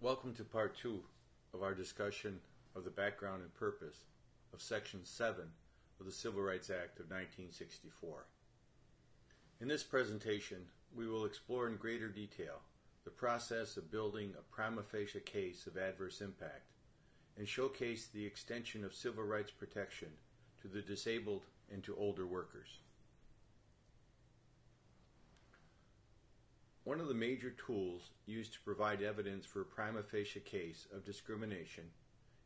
Welcome to part 2 of our discussion of the background and purpose of Section 7 of the Civil Rights Act of 1964. In this presentation, we will explore in greater detail the process of building a prima facie case of adverse impact and showcase the extension of civil rights protection to the disabled and to older workers. One of the major tools used to provide evidence for a prima facie case of discrimination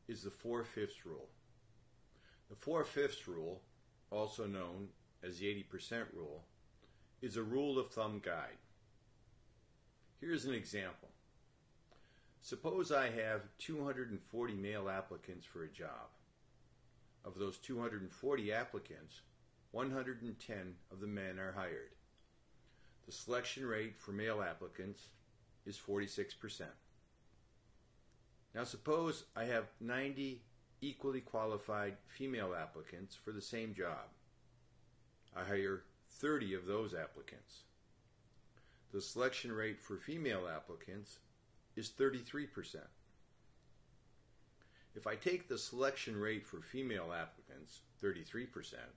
is the 4/5 rule. The 4/5 rule, also known as the 80% rule, is a rule of thumb guide. Here's an example. Suppose I have 240 male applicants for a job. Of those 240 applicants, 110 of the men are hired. The selection rate for male applicants is 46%. Now suppose I have 90 equally qualified female applicants for the same job. I hire 30 of those applicants. The selection rate for female applicants is 33%. If I take the selection rate for female applicants, 33%,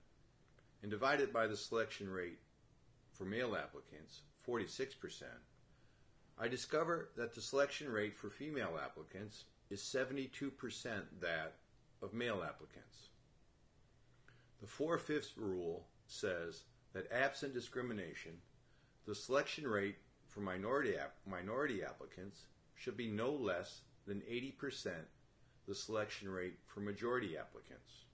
and divide it by the selection rate for male applicants, 46%, I discover that the selection rate for female applicants is 72% that of male applicants. The 4/5 rule says that absent discrimination, the selection rate for minority applicants should be no less than 80% the selection rate for majority applicants.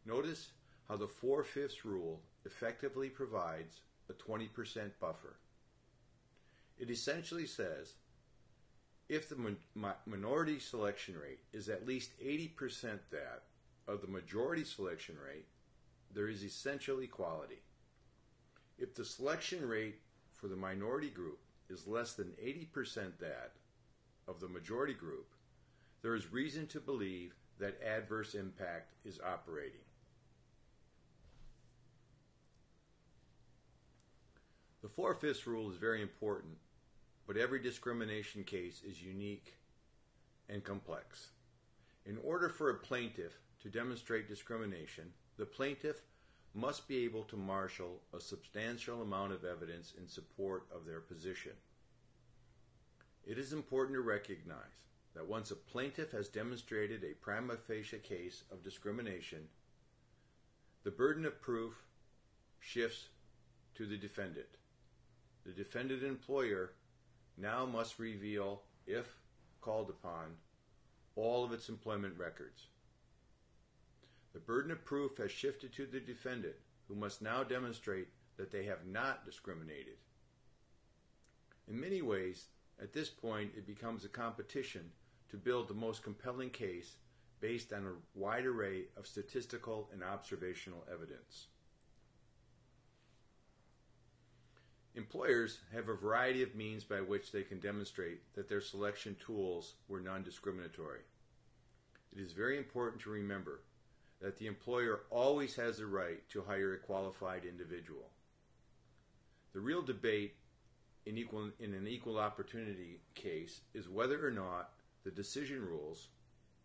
Notice how the 4/5 rule effectively provides a 20% buffer. It essentially says if the minority selection rate is at least 80% that of the majority selection rate, there is essential equality. If the selection rate for the minority group is less than 80% that of the majority group, there is reason to believe that adverse impact is operating. The 4/5 rule is very important, but every discrimination case is unique and complex. In order for a plaintiff to demonstrate discrimination, the plaintiff must be able to marshal a substantial amount of evidence in support of their position. It is important to recognize that once a plaintiff has demonstrated a prima facie case of discrimination, the burden of proof shifts to the defendant. The defendant employer now must reveal, if called upon, all of its employment records. The burden of proof has shifted to the defendant, who must now demonstrate that they have not discriminated. In many ways, at this point, it becomes a competition to build the most compelling case based on a wide array of statistical and observational evidence. Employers have a variety of means by which they can demonstrate that their selection tools were non-discriminatory. It is very important to remember that the employer always has the right to hire a qualified individual. The real debate in an equal opportunity case is whether or not the decision rules,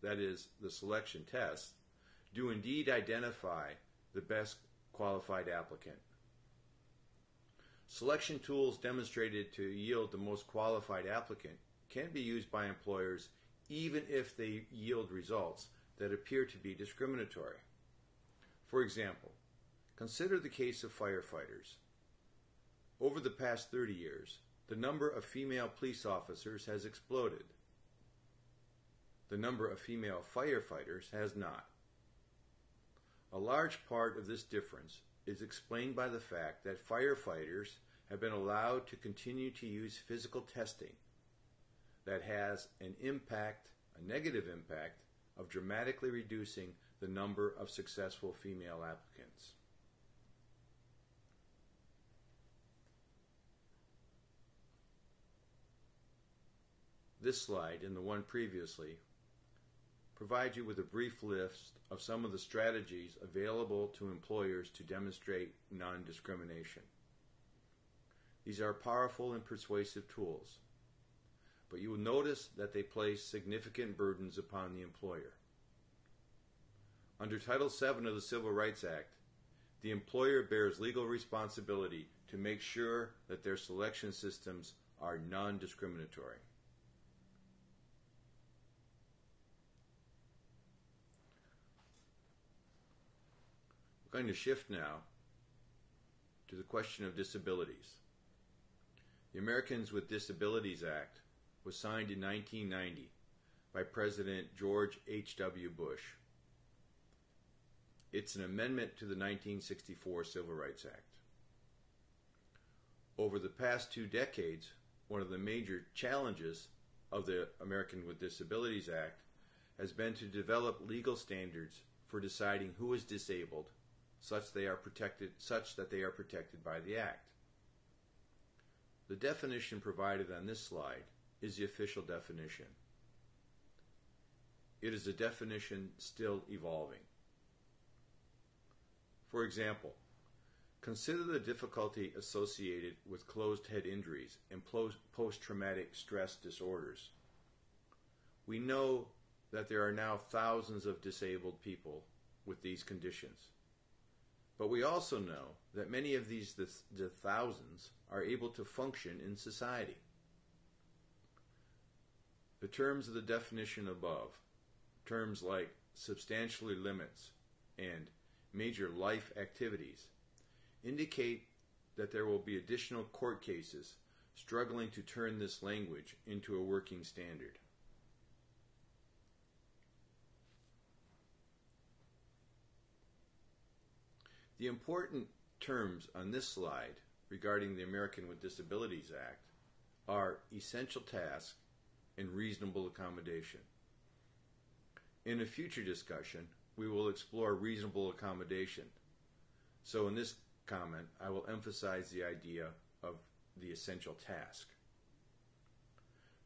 that is, the selection test, do indeed identify the best qualified applicant. Selection tools demonstrated to yield the most qualified applicant can be used by employers even if they yield results that appear to be discriminatory. For example, consider the case of firefighters. Over the past 30 years, the number of female police officers has exploded. The number of female firefighters has not. A large part of this difference is explained by the fact that firefighters have been allowed to continue to use physical testing that has a negative impact of dramatically reducing the number of successful female applicants. This slide and the one previously provide you with a brief list of some of the strategies available to employers to demonstrate non-discrimination. These are powerful and persuasive tools. but you will notice that they place significant burdens upon the employer. Under Title VII of the Civil Rights Act, the employer bears legal responsibility to make sure that their selection systems are non-discriminatory. We're going to shift now to the question of disabilities. The Americans with Disabilities Act was signed in 1990 by President George H.W. Bush. It's an amendment to the 1964 Civil Rights Act. Over the past 2 decades, one of the major challenges of the American with Disabilities Act has been to develop legal standards for deciding who is disabled such that they are protected by the Act. The definition provided on this slide is the official definition. It is a definition still evolving. For example, consider the difficulty associated with closed head injuries and post-traumatic stress disorders. We know that there are now thousands of disabled people with these conditions. But we also know that many of the thousands are able to function in society. The terms of the definition above, terms like substantially limits and major life activities, indicate that there will be additional court cases struggling to turn this language into a working standard. The important terms on this slide regarding the American with Disabilities Act are essential task and reasonable accommodation. In a future discussion, we will explore reasonable accommodation. So in this comment, I will emphasize the idea of the essential task.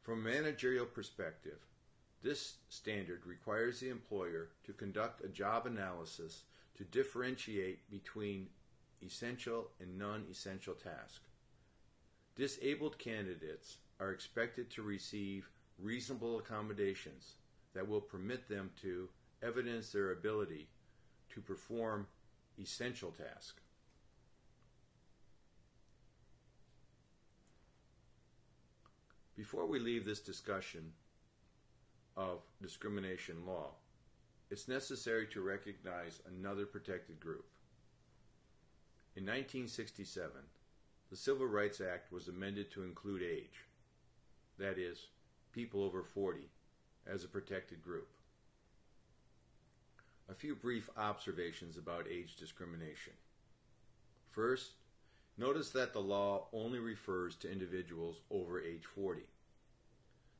From a managerial perspective, this standard requires the employer to conduct a job analysis to differentiate between essential and non-essential tasks. Disabled candidates are expected to receive reasonable accommodations that will permit them to evidence their ability to perform essential tasks. Before we leave this discussion of discrimination law, it's necessary to recognize another protected group. In 1967, the Civil Rights Act was amended to include age, that is, people over 40, as a protected group. A few brief observations about age discrimination. First, notice that the law only refers to individuals over age 40.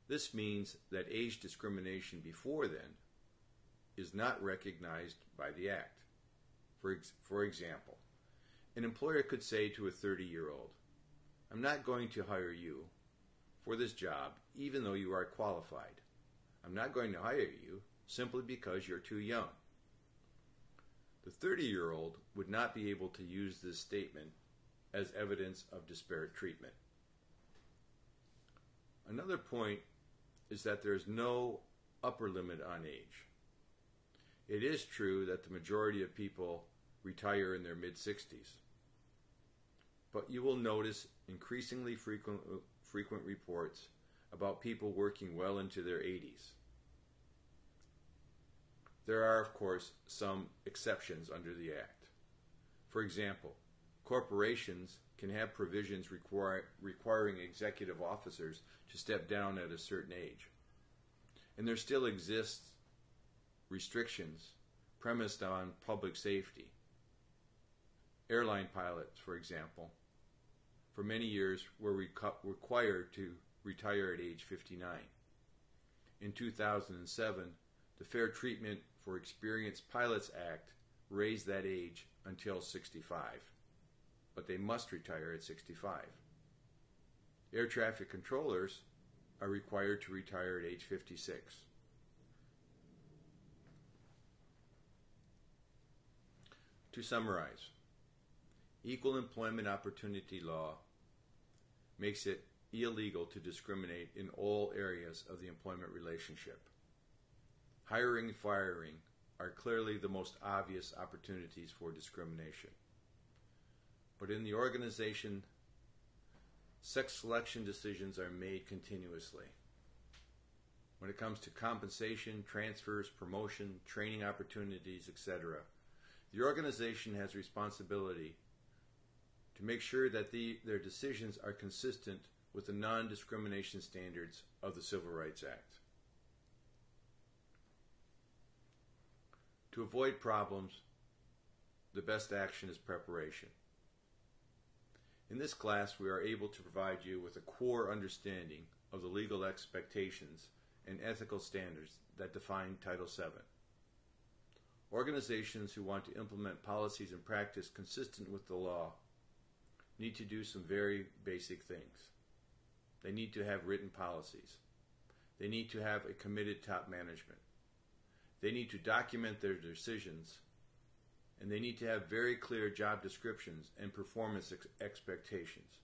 This means that age discrimination before then is not recognized by the Act. For example, an employer could say to a 30-year-old, "I'm not going to hire you for this job even though you are qualified. I'm not going to hire you simply because you're too young." The 30-year-old would not be able to use this statement as evidence of disparate treatment. Another point is that there is no upper limit on age. It is true that the majority of people retire in their mid-60s, but you will notice increasingly frequent reports about people working well into their 80s. There are, of course, some exceptions under the Act. For example, corporations can have provisions requiring executive officers to step down at a certain age. And there still exists restrictions premised on public safety. Airline pilots, for example, for many years were required to retire at age 59. In 2007, the Fair Treatment for Experienced Pilots Act raised that age until 65, but they must retire at 65. Air traffic controllers are required to retire at age 56. To summarize, equal employment opportunity law makes it illegal to discriminate in all areas of the employment relationship. Hiring and firing are clearly the most obvious opportunities for discrimination. But in the organization, sex selection decisions are made continuously. When it comes to compensation, transfers, promotion, training opportunities, etc., the organization has responsibility to make sure that their decisions are consistent with the non-discrimination standards of the Civil Rights Act. To avoid problems, the best action is preparation. In this class, we are able to provide you with a core understanding of the legal expectations and ethical standards that define Title VII. Organizations who want to implement policies and practice consistent with the law need to do some very basic things. They need to have written policies. They need to have a committed top management. They need to document their decisions, and they need to have very clear job descriptions and performance expectations.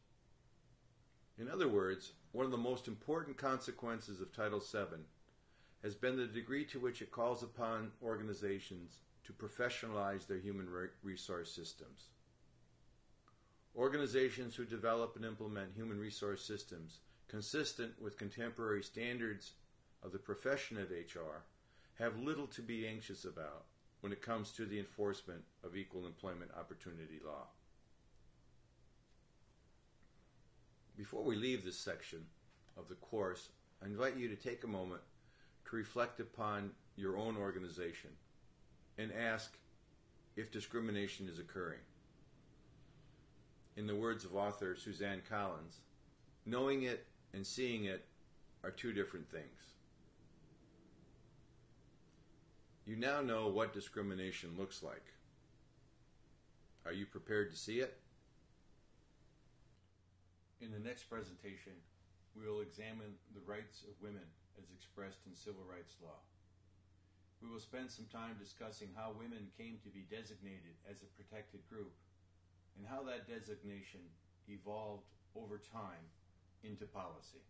In other words, one of the most important consequences of Title VII has been the degree to which it calls upon organizations to professionalize their human resource systems. Organizations who develop and implement human resource systems consistent with contemporary standards of the profession of HR have little to be anxious about when it comes to the enforcement of equal employment opportunity law. Before we leave this section of the course, I invite you to take a moment to reflect upon your own organization and ask if discrimination is occurring. In the words of author Suzanne Collins, knowing it and seeing it are two different things. You now know what discrimination looks like. Are you prepared to see it? In the next presentation, we will examine the rights of women as expressed in civil rights law. We will spend some time discussing how women came to be designated as a protected group and how that designation evolved over time into policy.